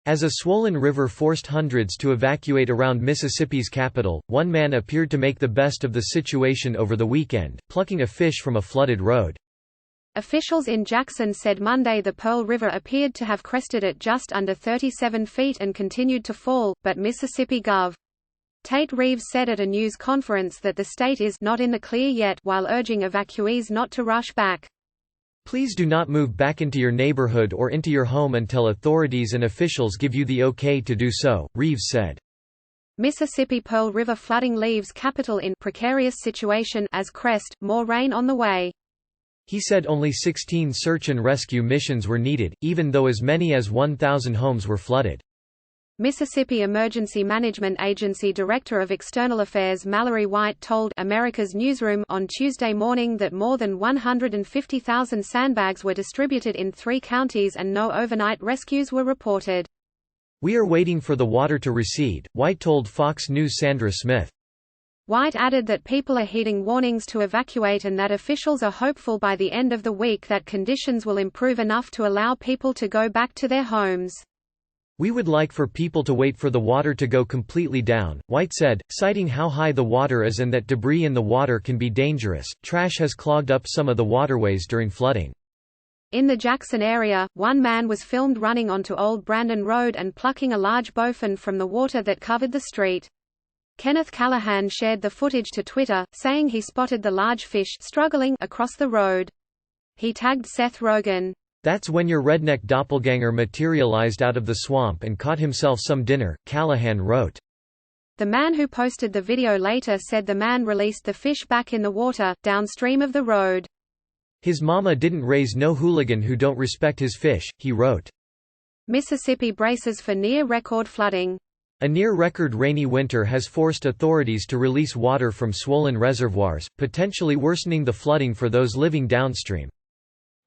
As a swollen river forced hundreds to evacuate around Mississippi's capital, one man appeared to make the best of the situation over the weekend, plucking a fish from a flooded road. Officials in Jackson said Monday the Pearl River appeared to have crested at just under 37 feet and continued to fall, but Mississippi Gov. Tate Reeves said at a news conference that the state is not in the clear yet, while urging evacuees not to rush back. Please do not move back into your neighborhood or into your home until authorities and officials give you the okay to do so, Reeves said. Mississippi Pearl River flooding leaves capital in precarious situation as crest, more rain on the way. He said only 16 search and rescue missions were needed, even though as many as 1,000 homes were flooded. Mississippi Emergency Management Agency Director of External Affairs Mallory White told America's Newsroom on Tuesday morning that more than 150,000 sandbags were distributed in 3 counties and no overnight rescues were reported. "We are waiting for the water to recede," White told Fox News' Sandra Smith. White added that people are heeding warnings to evacuate and that officials are hopeful by the end of the week that conditions will improve enough to allow people to go back to their homes. "We would like for people to wait for the water to go completely down," White said, citing how high the water is and that debris in the water can be dangerous. Trash has clogged up some of the waterways during flooding. In the Jackson area, one man was filmed running onto Old Brandon Road and plucking a large bowfin from the water that covered the street. Kenneth Callahan shared the footage to Twitter, saying he spotted the large fish struggling across the road. He tagged Seth Rogen. "That's when your redneck doppelganger materialized out of the swamp and caught himself some dinner," Callahan wrote. The man who posted the video later said the man released the fish back in the water, downstream of the road. "His mama didn't raise no hooligan who don't respect his fish," he wrote. Mississippi braces for near-record flooding. A near-record rainy winter has forced authorities to release water from swollen reservoirs, potentially worsening the flooding for those living downstream.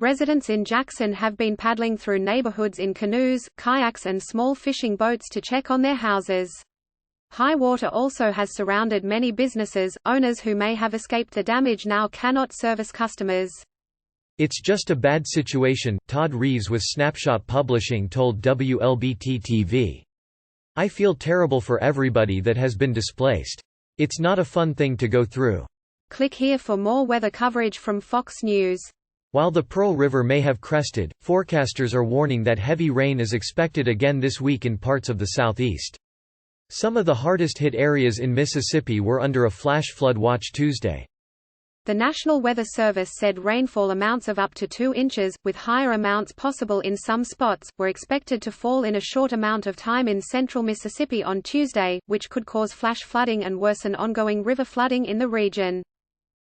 Residents in Jackson have been paddling through neighborhoods in canoes, kayaks and small fishing boats to check on their houses. High water also has surrounded many businesses. Owners who may have escaped the damage now cannot service customers. "It's just a bad situation," Todd Reeves with Snapshot Publishing told WLBT-TV. "I feel terrible for everybody that has been displaced. It's not a fun thing to go through." Click here for more weather coverage from Fox News. While the Pearl River may have crested, forecasters are warning that heavy rain is expected again this week in parts of the southeast. Some of the hardest-hit areas in Mississippi were under a flash flood watch Tuesday. The National Weather Service said rainfall amounts of up to 2 inches, with higher amounts possible in some spots, were expected to fall in a short amount of time in central Mississippi on Tuesday, which could cause flash flooding and worsen ongoing river flooding in the region.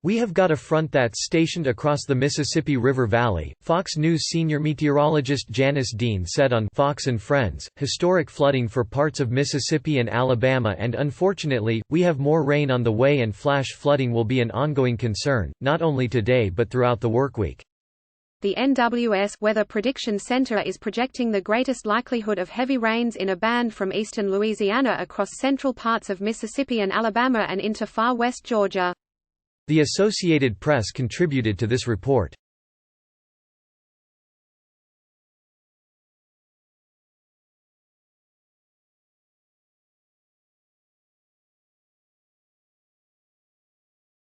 "We have got a front that's stationed across the Mississippi River Valley," Fox News senior meteorologist Janice Dean said on Fox and Friends. "Historic flooding for parts of Mississippi and Alabama, and unfortunately, we have more rain on the way and flash flooding will be an ongoing concern, not only today but throughout the workweek." The NWS Weather Prediction Center is projecting the greatest likelihood of heavy rains in a band from eastern Louisiana across central parts of Mississippi and Alabama and into far west Georgia. The Associated Press contributed to this report.